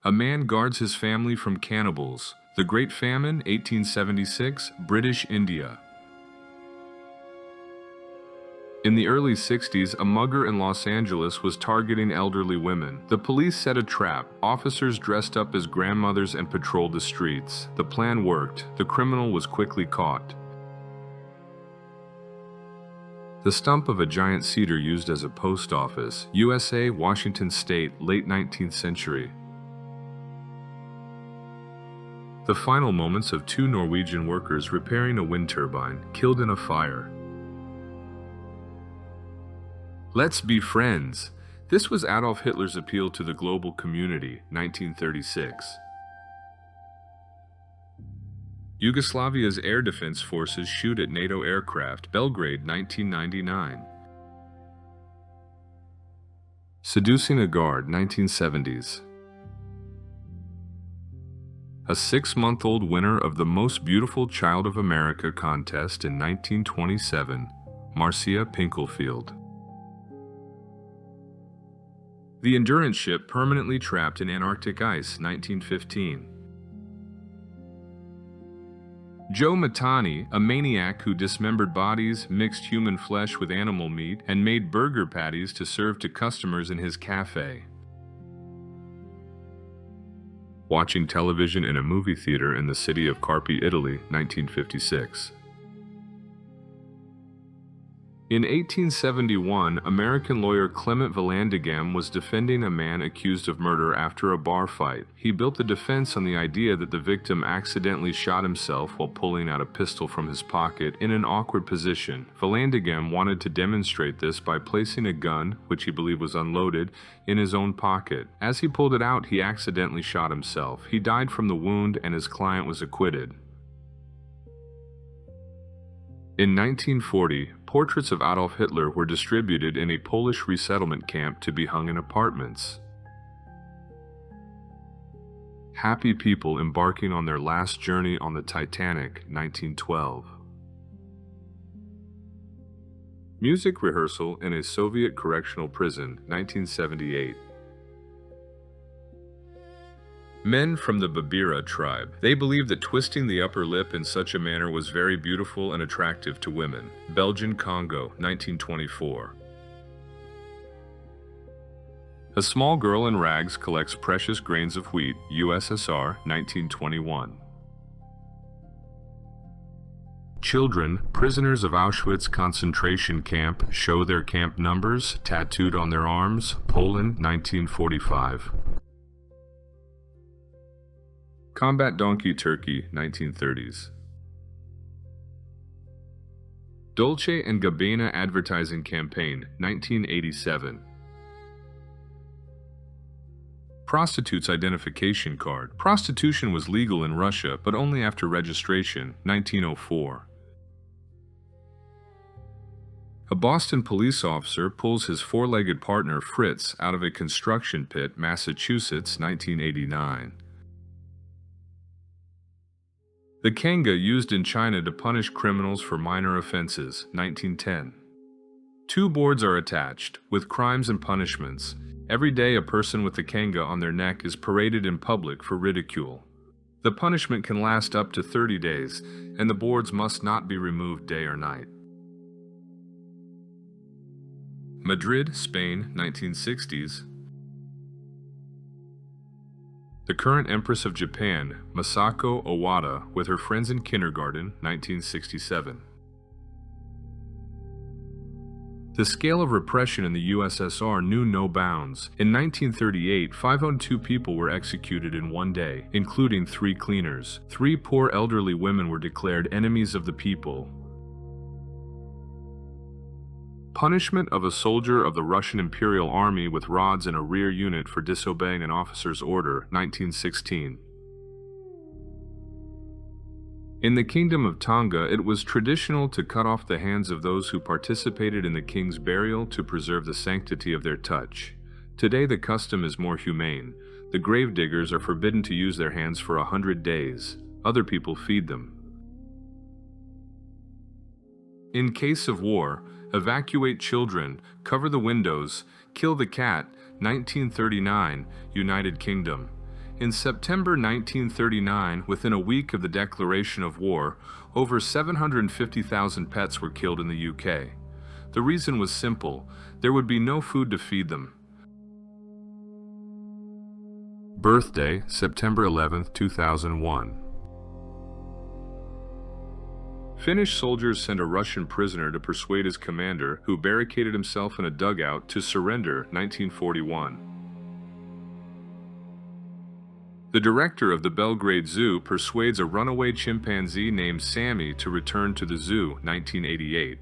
A man guards his family from cannibals. The Great Famine, 1876, British India. In the early 60s, a mugger in Los Angeles was targeting elderly women. The police set a trap. Officers dressed up as grandmothers and patrolled the streets. The plan worked. The criminal was quickly caught. The stump of a giant cedar used as a post office. USA, Washington State, late 19th century. The final moments of two Norwegian workers repairing a wind turbine, killed in a fire. Let's be friends. This was Adolf Hitler's appeal to the global community, 1936. Yugoslavia's air defense forces shoot at NATO aircraft, Belgrade, 1999. Seducing a guard, 1970s. A 6-month-old winner of the Most Beautiful Child of America contest in 1927, Marcia Pinkelfield. The Endurance ship permanently trapped in Antarctic ice, 1915. Joe Matani, a maniac who dismembered bodies, mixed human flesh with animal meat, and made burger patties to serve to customers in his cafe. Watching television in a movie theater in the city of Carpi, Italy, 1956. In 1871, American lawyer Clement Vallandigham was defending a man accused of murder after a bar fight. He built the defense on the idea that the victim accidentally shot himself while pulling out a pistol from his pocket in an awkward position. Vallandigham wanted to demonstrate this by placing a gun, which he believed was unloaded, in his own pocket. As he pulled it out, he accidentally shot himself. He died from the wound, and his client was acquitted. In 1940, portraits of Adolf Hitler were distributed in a Polish resettlement camp to be hung in apartments. Happy people embarking on their last journey on the Titanic, 1912. Music rehearsal in a Soviet correctional prison, 1978. Men from the Babira tribe. They believed that twisting the upper lip in such a manner was very beautiful and attractive to women. Belgian Congo, 1924. A small girl in rags collects precious grains of wheat, USSR, 1921. Children, prisoners of Auschwitz concentration camp, show their camp numbers tattooed on their arms, Poland, 1945. Combat Donkey Turkey, 1930s. Dolce & Gabbana advertising campaign, 1987. Prostitute's identification card. Prostitution was legal in Russia, but only after registration, 1904. A Boston police officer pulls his four-legged partner Fritz out of a construction pit, Massachusetts, 1989. The kanga used in China to punish criminals for minor offenses, 1910. Two boards are attached, with crimes and punishments. Every day a person with the kanga on their neck is paraded in public for ridicule. The punishment can last up to 30 days, and the boards must not be removed day or night. Madrid, Spain, 1960s. The current Empress of Japan, Masako Owada, with her friends in kindergarten, 1967. The scale of repression in the USSR knew no bounds. In 1938, 502 people were executed in one day, including 3 cleaners. 3 poor elderly women were declared enemies of the people. Punishment of a soldier of the Russian Imperial Army with rods in a rear unit for disobeying an officer's order, 1916. In the Kingdom of Tonga, it was traditional to cut off the hands of those who participated in the king's burial to preserve the sanctity of their touch. Today the custom is more humane. The gravediggers are forbidden to use their hands for 100 days. Other people feed them. In case of war, evacuate children, cover the windows, kill the cat, 1939, United Kingdom. In September 1939, within a week of the declaration of war, over 750,000 pets were killed in the UK. The reason was simple: there would be no food to feed them. Birthday, September 11, 2001. Finnish soldiers sent a Russian prisoner to persuade his commander, who barricaded himself in a dugout, to surrender, 1941. The director of the Belgrade Zoo persuades a runaway chimpanzee named Sammy to return to the zoo, 1988.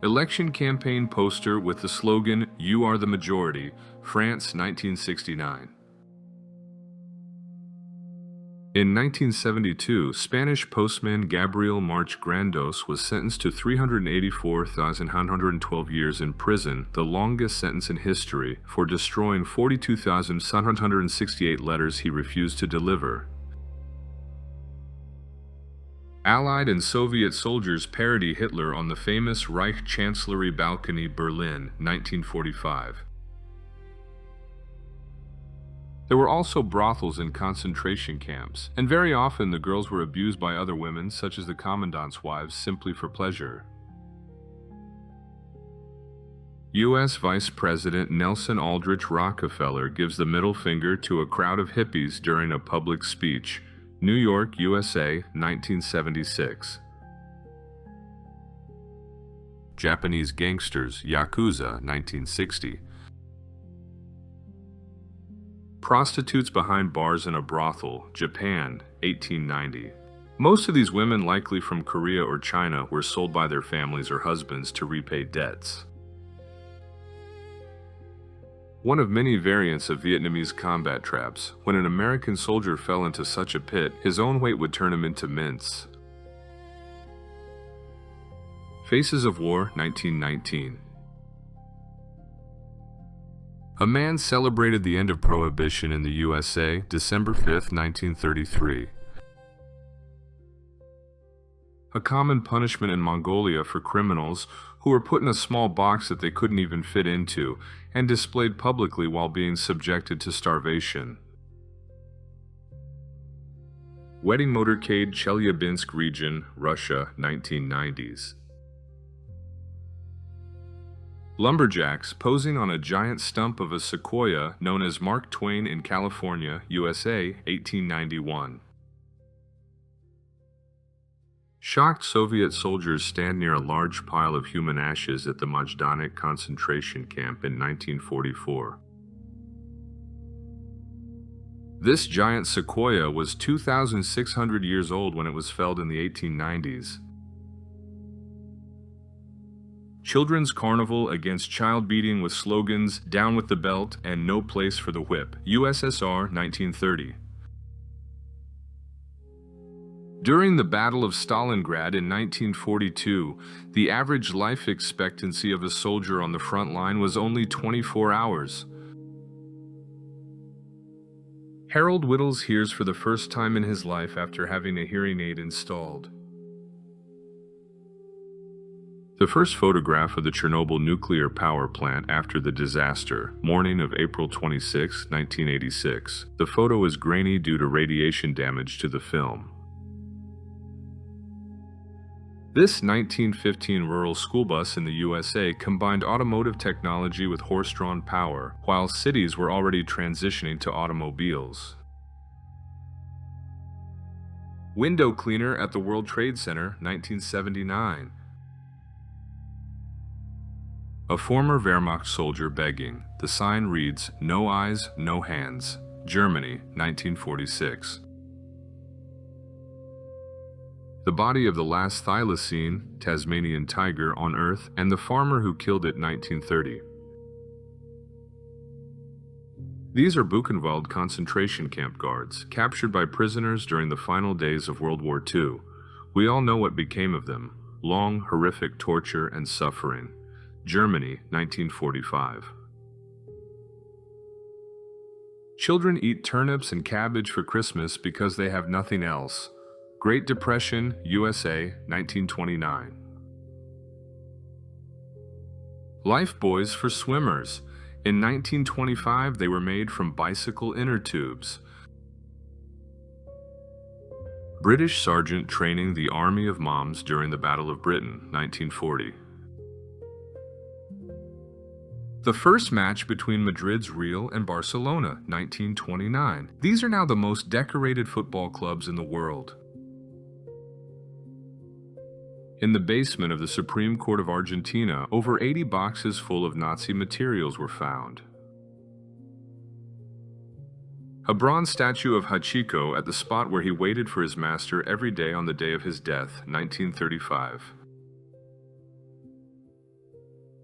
Election campaign poster with the slogan, "You are the majority," France, 1969. In 1972, Spanish postman Gabriel March Grandos was sentenced to 384,112 years in prison, the longest sentence in history, for destroying 42,768 letters he refused to deliver. Allied and Soviet soldiers parody Hitler on the famous Reich Chancellery balcony, Berlin, 1945. There were also brothels in concentration camps, and very often the girls were abused by other women, such as the commandant's wives, simply for pleasure. U.S. Vice President Nelson Aldrich Rockefeller gives the middle finger to a crowd of hippies during a public speech. New York, USA, 1976. Japanese gangsters, Yakuza, 1960. Prostitutes behind bars in a brothel, Japan, 1890. Most of these women, likely from Korea or China, were sold by their families or husbands to repay debts. One of many variants of Vietnamese combat traps, when an American soldier fell into such a pit, his own weight would turn him into mince. Faces of War, 1919. A man celebrated the end of Prohibition in the USA, December 5, 1933. A common punishment in Mongolia for criminals who were put in a small box that they couldn't even fit into and displayed publicly while being subjected to starvation. Wedding motorcade, Chelyabinsk region, Russia, 1990s. Lumberjacks posing on a giant stump of a sequoia known as Mark Twain in California, USA, 1891. Shocked Soviet soldiers stand near a large pile of human ashes at the Majdanek concentration camp in 1944. This giant sequoia was 2,600 years old when it was felled in the 1890s. Children's Carnival against child beating with slogans, "Down with the belt" and "No place for the whip," USSR, 1930. During the Battle of Stalingrad in 1942, the average life expectancy of a soldier on the front line was only 24 hours. Harold Whittles hears for the first time in his life after having a hearing aid installed. The first photograph of the Chernobyl nuclear power plant after the disaster, morning of April 26, 1986. The photo is grainy due to radiation damage to the film. This 1915 rural school bus in the USA combined automotive technology with horse-drawn power, while cities were already transitioning to automobiles. Window cleaner at the World Trade Center, 1979. A former Wehrmacht soldier begging. The sign reads, "No eyes, no hands." Germany, 1946. The body of the last thylacine, Tasmanian tiger, on Earth, and the farmer who killed it, 1930. These are Buchenwald concentration camp guards, captured by prisoners during the final days of World War II. We all know what became of them: long, horrific torture and suffering. Germany, 1945. Children eat turnips and cabbage for Christmas because they have nothing else. Great Depression, USA, 1929. Life buoys for swimmers. In 1925, they were made from bicycle inner tubes. British sergeant training the Army of Moms during the Battle of Britain, 1940. The first match between Madrid's Real and Barcelona, 1929. These are now the most decorated football clubs in the world. In the basement of the Supreme Court of Argentina, over 80 boxes full of Nazi materials were found. A bronze statue of Hachiko at the spot where he waited for his master every day on the day of his death, 1935.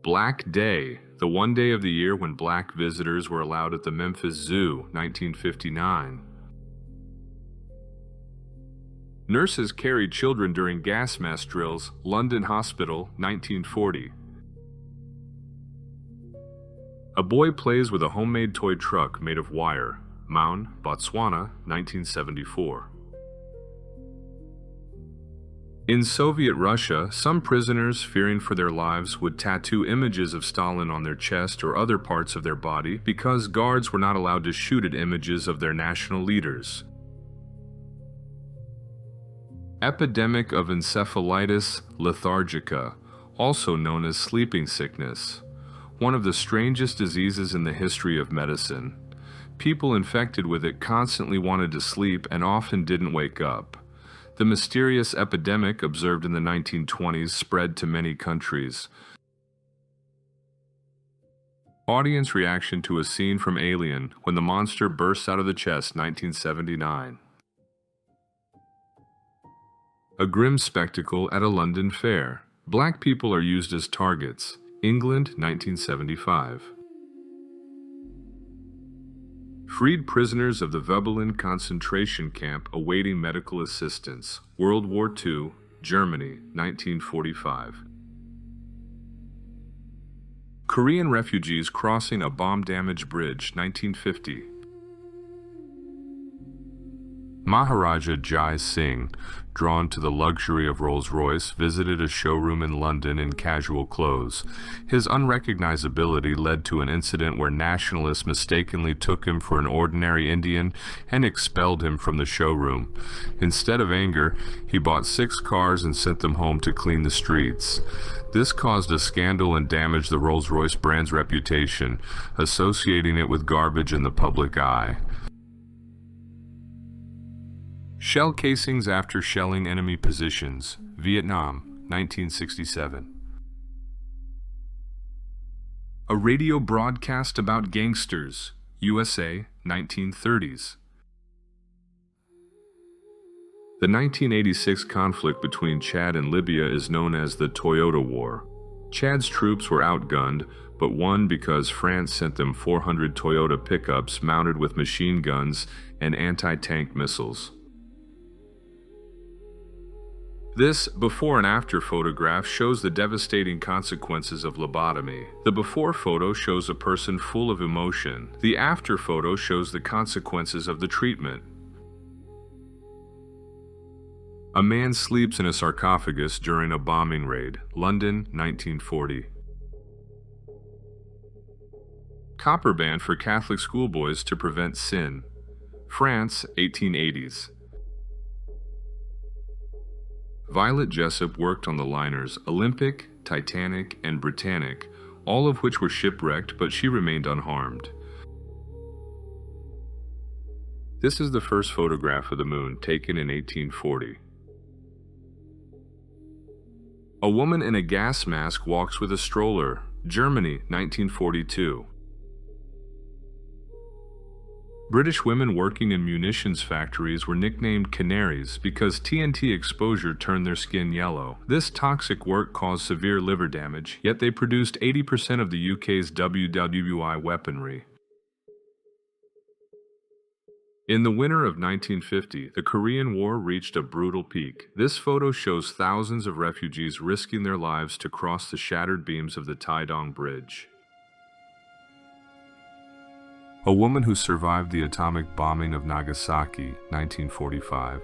Black Day, the one day of the year when black visitors were allowed at the Memphis Zoo, 1959. Nurses carried children during gas mask drills, London Hospital, 1940. A boy plays with a homemade toy truck made of wire, Maun, Botswana, 1974. In Soviet Russia, some prisoners, fearing for their lives, would tattoo images of Stalin on their chest or other parts of their body because guards were not allowed to shoot at images of their national leaders. Epidemic of encephalitis lethargica, also known as sleeping sickness, one of the strangest diseases in the history of medicine. People infected with it constantly wanted to sleep and often didn't wake up. The mysterious epidemic observed in the 1920s spread to many countries. Audience reaction to a scene from Alien when the monster bursts out of the chest, 1979. A grim spectacle at a London fair. Black people are used as targets. England, 1975. Freed prisoners of the Veblen concentration camp awaiting medical assistance. World War II, Germany, 1945. Korean refugees crossing a bomb-damaged bridge, 1950. Maharaja Jai Singh, drawn to the luxury of Rolls-Royce, visited a showroom in London in casual clothes. His unrecognizability led to an incident where nationalists mistakenly took him for an ordinary Indian and expelled him from the showroom. Instead of anger, he bought 6 cars and sent them home to clean the streets. This caused a scandal and damaged the Rolls-Royce brand's reputation, associating it with garbage in the public eye. Shell casings after shelling enemy positions. Vietnam, 1967. A radio broadcast about gangsters. USA, 1930s. The 1986 conflict between Chad and Libya is known as the Toyota War. Chad's troops were outgunned, but won because France sent them 400 Toyota pickups mounted with machine guns and anti-tank missiles. This before and after photograph shows the devastating consequences of lobotomy. The before photo shows a person full of emotion. The after photo shows the consequences of the treatment. A man sleeps in a sarcophagus during a bombing raid. London, 1940. Copper ban for Catholic schoolboys to prevent sin. France, 1880s. Violet Jessup worked on the liners Olympic, Titanic, and Britannic, all of which were shipwrecked, but she remained unharmed. This is the first photograph of the moon, taken in 1840. A woman in a gas mask walks with a stroller. Germany, 1942. British women working in munitions factories were nicknamed canaries because TNT exposure turned their skin yellow. This toxic work caused severe liver damage, yet they produced 80% of the UK's WWI weaponry. In the winter of 1950, the Korean War reached a brutal peak. This photo shows thousands of refugees risking their lives to cross the shattered beams of the Taedong Bridge. A woman who survived the atomic bombing of Nagasaki, 1945.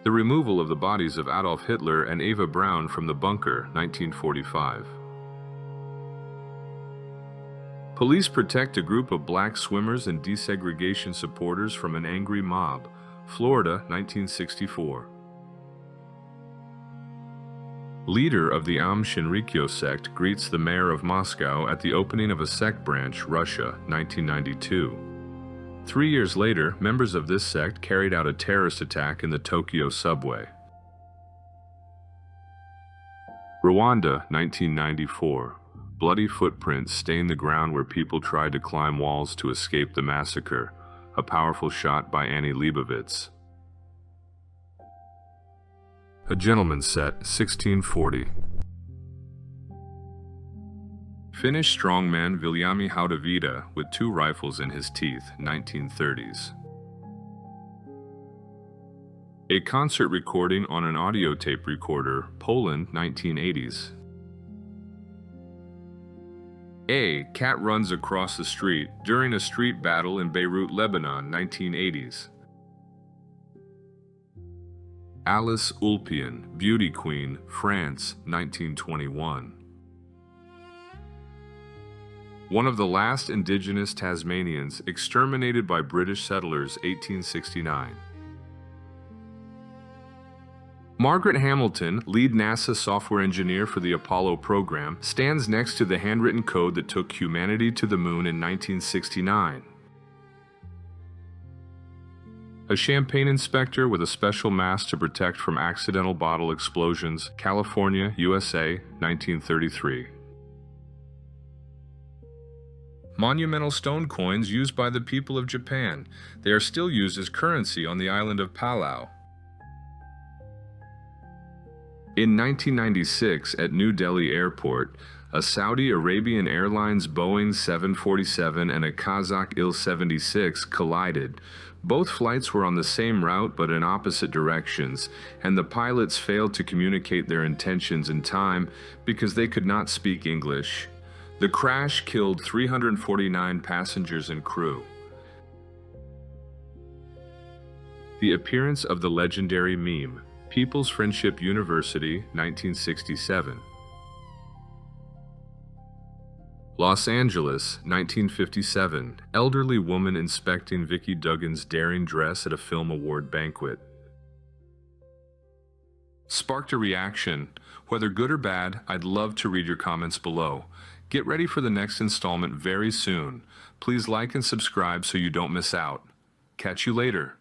The removal of the bodies of Adolf Hitler and Eva Braun from the bunker, 1945. Police protect a group of black swimmers and desegregation supporters from an angry mob. Florida, 1964. Leader of the Am Shinrikyo sect greets the mayor of Moscow at the opening of a sect branch, Russia, 1992. 3 years later, members of this sect carried out a terrorist attack in the Tokyo subway. Rwanda, 1994. Bloody footprints stain the ground where people tried to climb walls to escape the massacre. A powerful shot by Annie Leibovitz. A Gentleman's Set, 1640. Finnish strongman Viljami Haudavita with 2 rifles in his teeth, 1930s. A concert recording on an audio tape recorder, Poland, 1980s. A cat runs across the street during a street battle in Beirut, Lebanon, 1980s. Alice Ulpian, Beauty Queen, France, 1921. One of the last indigenous Tasmanians exterminated by British settlers, 1869. Margaret Hamilton, lead NASA software engineer for the Apollo program, stands next to the handwritten code that took humanity to the moon in 1969. A champagne inspector with a special mask to protect from accidental bottle explosions, California, USA, 1933. Monumental stone coins used by the people of Japan. They are still used as currency on the island of Palau. In 1996, at New Delhi Airport, a Saudi Arabian Airlines Boeing 747 and a Kazakh Il-76 collided. Both flights were on the same route but in opposite directions, and the pilots failed to communicate their intentions in time because they could not speak English. The crash killed 349 passengers and crew. The appearance of the legendary meme, People's Friendship University, 1967. Los Angeles, 1957. Elderly woman inspecting Vicki Duggan's daring dress at a film award banquet. Sparked a reaction. Whether good or bad, I'd love to read your comments below. Get ready for the next installment very soon. Please like and subscribe so you don't miss out. Catch you later.